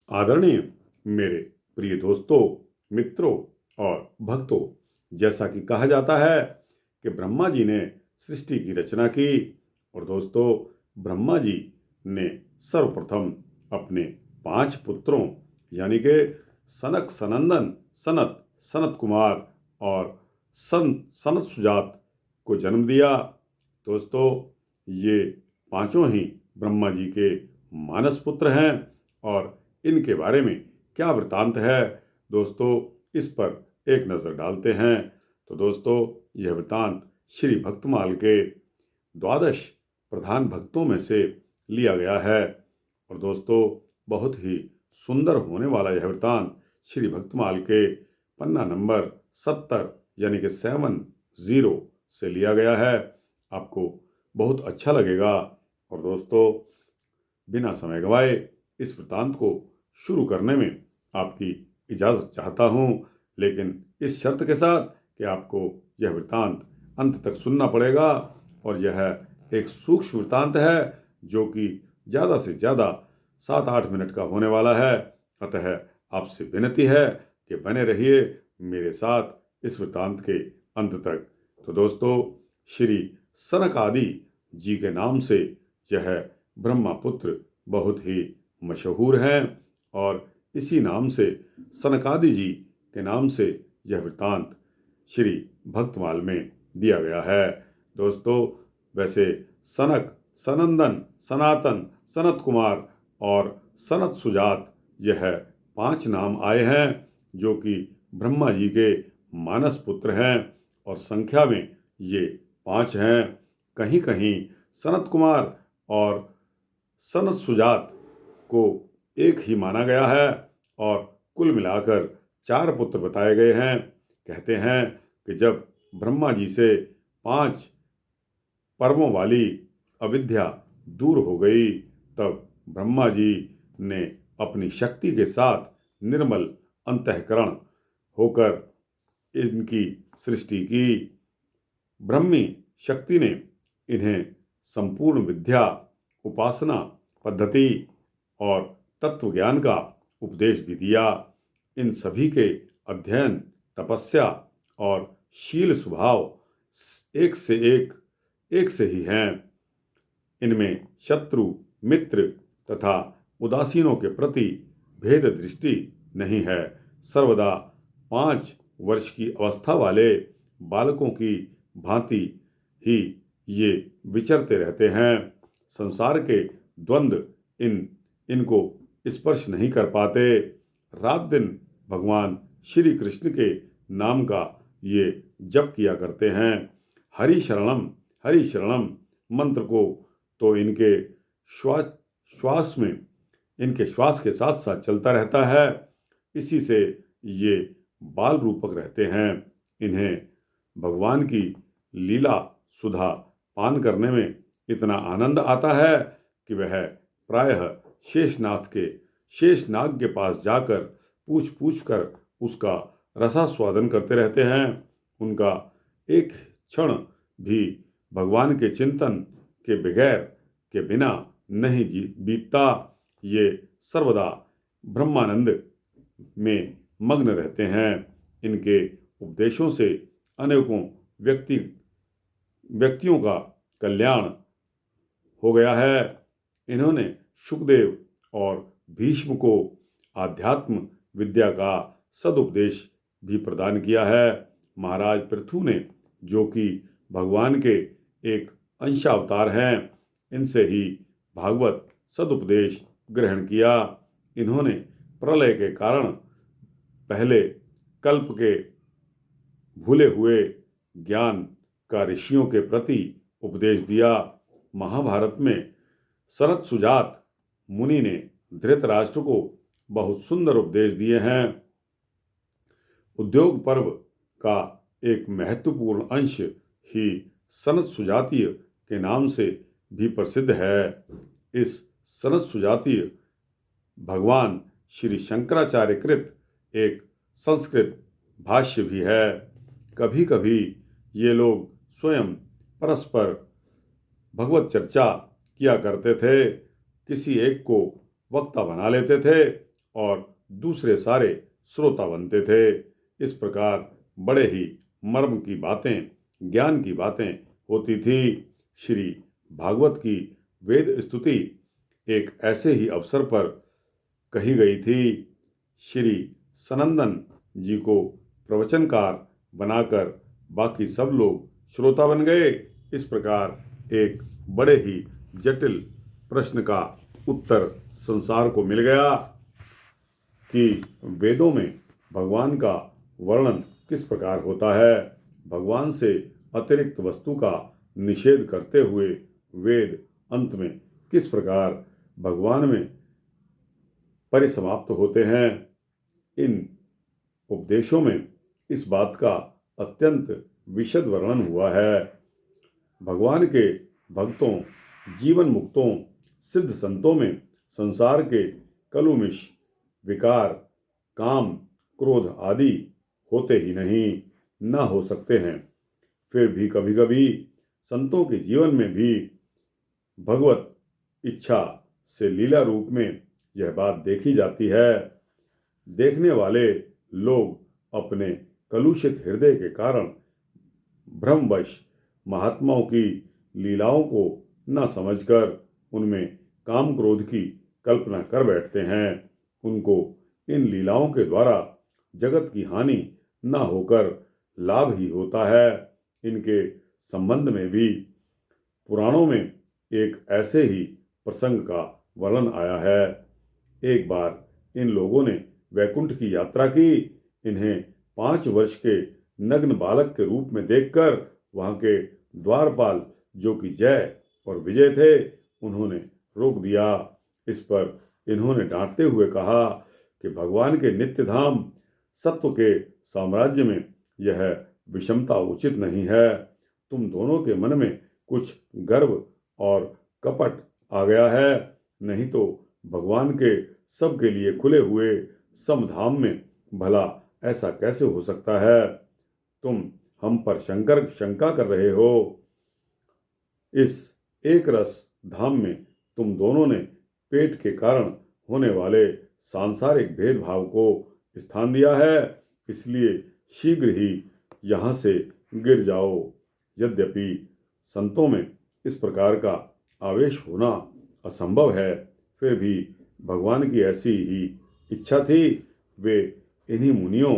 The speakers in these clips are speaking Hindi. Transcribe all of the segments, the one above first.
आदरणीय मेरे प्रिय दोस्तों, मित्रों और भक्तों, जैसा कि कहा जाता है कि ब्रह्मा जी ने सृष्टि की रचना की और दोस्तों ब्रह्मा जी ने सर्वप्रथम अपने 5 पुत्रों यानी कि सनक सनंदन सनत सनत कुमार और सनत सुजात को जन्म दिया। दोस्तों ये पांचों ही ब्रह्मा जी के मानस पुत्र हैं और इनके बारे में क्या वृतांत है दोस्तों, इस पर एक नज़र डालते हैं। तो दोस्तों यह वृतांत श्री भक्तमाल के 12 प्रधान भक्तों में से लिया गया है और दोस्तों बहुत ही सुंदर होने वाला यह वृतांत श्री भक्तमाल के पन्ना नंबर 70 यानी कि 70 से लिया गया है। आपको बहुत अच्छा लगेगा और दोस्तों बिना समय गवाए इस वृतांत को शुरू करने में आपकी इजाज़त चाहता हूँ, लेकिन इस शर्त के साथ कि आपको यह वृतांत अंत तक सुनना पड़ेगा और यह एक सूक्ष्म वृतांत है जो कि ज़्यादा से ज़्यादा 7-8 मिनट का होने वाला है। अतः आपसे विनती है कि बने रहिए मेरे साथ इस वृतांत के अंत तक। तो दोस्तों श्री सनकादि जी के नाम से यह ब्रह्मपुत्र बहुत ही मशहूर हैं और इसी नाम से सनकादि जी के नाम से यह वृतांत श्री भक्तमाल में दिया गया है। दोस्तों वैसे सनक, सनंदन, सनातन, सनत कुमार और सनत सुजात यह 5 नाम आए हैं जो कि ब्रह्मा जी के मानस पुत्र हैं और संख्या में ये 5 हैं। कहीं कहीं सनत कुमार और सनत सुजात को एक ही माना गया है और कुल मिलाकर 4 पुत्र बताए गए हैं। कहते हैं कि जब ब्रह्मा जी से 5 पर्वों वाली अविद्या दूर हो गई तब ब्रह्मा जी ने अपनी शक्ति के साथ निर्मल अंतःकरण होकर इनकी सृष्टि की। ब्रह्मी शक्ति ने इन्हें संपूर्ण विद्या, उपासना पद्धति और तत्व ज्ञान का उपदेश भी दिया। इन सभी के अध्ययन, तपस्या और शील स्वभाव एक से ही हैं। इनमें शत्रु, मित्र तथा उदासीनों के प्रति भेद दृष्टि नहीं है। सर्वदा 5 वर्ष की अवस्था वाले बालकों की भांति ही ये विचरते रहते हैं। संसार के द्वंद्व इनको स्पर्श नहीं कर पाते। रात दिन भगवान श्री कृष्ण के नाम का ये जप किया करते हैं। हरि शरणम मंत्र को तो इनके श्वास के साथ साथ चलता रहता है। इसी से ये बाल रूपक रहते हैं। इन्हें भगवान की लीला सुधा पान करने में इतना आनंद आता है कि वह प्रायः शेषनाग के पास जाकर पूछ कर उसका रसास्वादन करते रहते हैं। उनका एक क्षण भी भगवान के चिंतन के बिना नहीं बीतता। ये सर्वदा ब्रह्मानंद में मग्न रहते हैं। इनके उपदेशों से अनेकों व्यक्तियों का कल्याण हो गया है। इन्होंने सुखदेव और भीष्म को आध्यात्म विद्या का सदुपदेश भी प्रदान किया है। महाराज पृथु ने, जो कि भगवान के एक अंशावतार हैं, इनसे ही भागवत सदुपदेश ग्रहण किया। इन्होंने प्रलय के कारण पहले कल्प के भूले हुए ज्ञान का ऋषियों के प्रति उपदेश दिया। महाभारत में सनत सुजात मुनि ने धृतराष्ट्र को बहुत सुंदर उपदेश दिए हैं। उद्योग पर्व का एक महत्वपूर्ण अंश ही सनत सुजातीय के नाम से भी प्रसिद्ध है। इस सनत सुजातीय भगवान श्री शंकराचार्य कृत एक संस्कृत भाष्य भी है। कभी कभी ये लोग स्वयं परस्पर भगवत चर्चा किया करते थे। किसी एक को वक्ता बना लेते थे और दूसरे सारे श्रोता बनते थे। इस प्रकार बड़े ही मर्म की बातें, ज्ञान की बातें होती थी। श्री भागवत की वेद स्तुति एक ऐसे ही अवसर पर कही गई थी। श्री सनंदन जी को प्रवचनकार बनाकर बाकी सब लोग श्रोता बन गए। इस प्रकार एक बड़े ही जटिल प्रश्न का उत्तर संसार को मिल गया कि वेदों में भगवान का वर्णन किस प्रकार होता है। भगवान से अतिरिक्त वस्तु का निषेध करते हुए वेद अंत में किस प्रकार भगवान में परिसमाप्त होते हैं। इन उपदेशों में इस बात का अत्यंत विशद वर्णन हुआ है। भगवान के भक्तों, जीवन मुक्तों, सिद्ध संतों में संसार के कलुमिष, विकार, काम, क्रोध आदि होते ही नहीं, ना हो सकते हैं। फिर भी कभी कभी संतों के जीवन में भी भगवत इच्छा से लीला रूप में यह बात देखी जाती है। देखने वाले लोग अपने कलुषित हृदय के कारण भ्रमवश महात्माओं की लीलाओं को न समझकर उनमें काम क्रोध की कल्पना कर बैठते हैं। उनको इन लीलाओं के द्वारा जगत की हानि न होकर लाभ ही होता है। इनके संबंध में भी पुराणों में एक ऐसे ही प्रसंग का वर्णन आया है। एक बार इन लोगों ने वैकुंठ की यात्रा की। इन्हें 5 वर्ष के नग्न बालक के रूप में देखकर वहां के द्वारपाल, जो कि जय और विजय थे, उन्होंने रोक दिया। इस पर इन्होंने डांटते हुए कहा कि भगवान के नित्य धाम सत्व के साम्राज्य में यह विषमता उचित नहीं है। तुम दोनों के मन में कुछ गर्व और कपट आ गया है, नहीं तो भगवान के सबके लिए खुले हुए समधाम में भला ऐसा कैसे हो सकता है। तुम हम पर शंका कर रहे हो। इस एक रस धाम में तुम दोनों ने पेट के कारण होने वाले सांसारिक भेदभाव को स्थान दिया है, इसलिए शीघ्र ही यहाँ से गिर जाओ। यद्यपि संतों में इस प्रकार का आवेश होना असंभव है, फिर भी भगवान की ऐसी ही इच्छा थी। वे इन्हीं मुनियों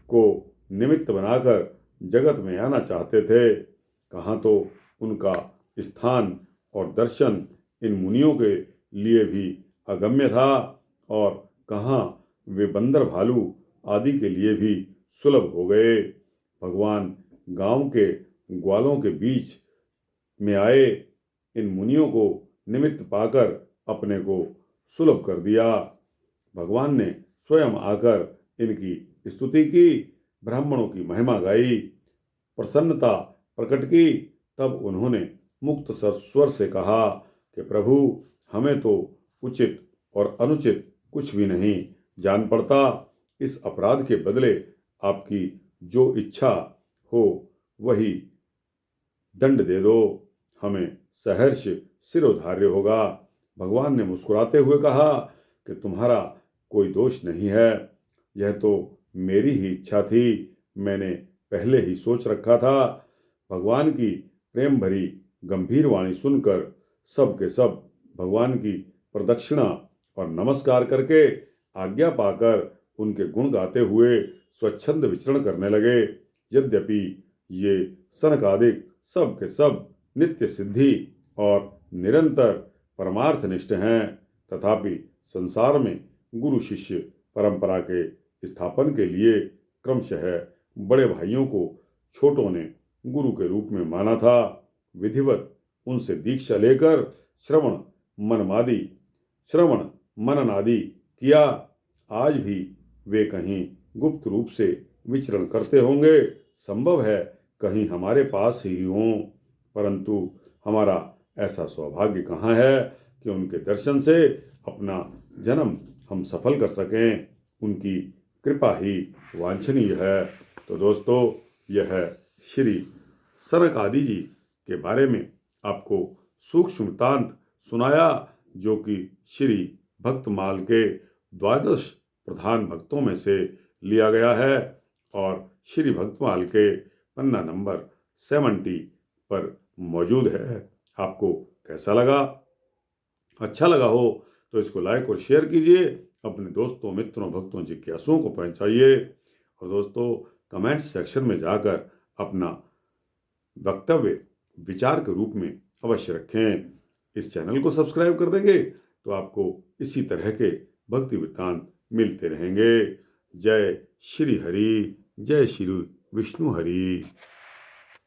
को निमित्त बनाकर जगत में आना चाहते थे। कहाँ तो उनका स्थान और दर्शन इन मुनियों के लिए भी अगम्य था, और कहाँ वे बंदर भालू आदि के लिए भी सुलभ हो गए। भगवान गांव के ग्वालों के बीच में आए, इन मुनियों को निमित्त पाकर अपने को सुलभ कर दिया। भगवान ने स्वयं आकर इनकी स्तुति की, ब्राह्मणों की महिमा गाई, प्रसन्नता प्रकट की। तब उन्होंने मुक्त स्वर से कहा कि प्रभु, हमें तो उचित और अनुचित कुछ भी नहीं जान पड़ता। इस अपराध के बदले आपकी जो इच्छा हो वही दंड दे दो, हमें सहर्ष सिरोधार्य होगा। भगवान ने मुस्कुराते हुए कहा कि तुम्हारा कोई दोष नहीं है, यह तो मेरी ही इच्छा थी, मैंने पहले ही सोच रखा था। भगवान की प्रेम भरी गंभीर वाणी सुनकर सब के सब भगवान की प्रदक्षिणा और नमस्कार करके आज्ञा पाकर उनके गुण गाते हुए स्वच्छंद विचरण करने लगे। यद्यपि ये सनकादिक सब के सब नित्य सिद्धि और निरंतर परमार्थनिष्ठ हैं, तथापि संसार में गुरु शिष्य परंपरा के स्थापन के लिए क्रमशः बड़े भाइयों को छोटों ने गुरु के रूप में माना था। विधिवत उनसे दीक्षा लेकर श्रवण मनन आदि किया। आज भी वे कहीं गुप्त रूप से विचरण करते होंगे, संभव है कहीं हमारे पास ही हों, परंतु हमारा ऐसा सौभाग्य कहाँ है कि उनके दर्शन से अपना जन्म हम सफल कर सकें। उनकी कृपा ही वांछनीय है। तो दोस्तों, यह श्री सनक आदि जी के बारे में आपको सूक्ष्म वृत्तांत सुनाया, जो कि श्री भक्तमाल के द्वादश प्रधान भक्तों में से लिया गया है और श्री भक्तमाल के पन्ना नंबर 70 पर मौजूद है। आपको कैसा लगा? अच्छा लगा हो तो इसको लाइक और शेयर कीजिए, अपने दोस्तों, मित्रों, भक्तों, जिज्ञासुओं को पहुंचाइए और दोस्तों कमेंट सेक्शन में जाकर अपना वक्तव्य विचार के रूप में अवश्य रखें। इस चैनल को सब्सक्राइब कर देंगे तो आपको इसी तरह के भक्ति वृत्तांत मिलते रहेंगे। जय श्री हरि, जय श्री विष्णु हरि।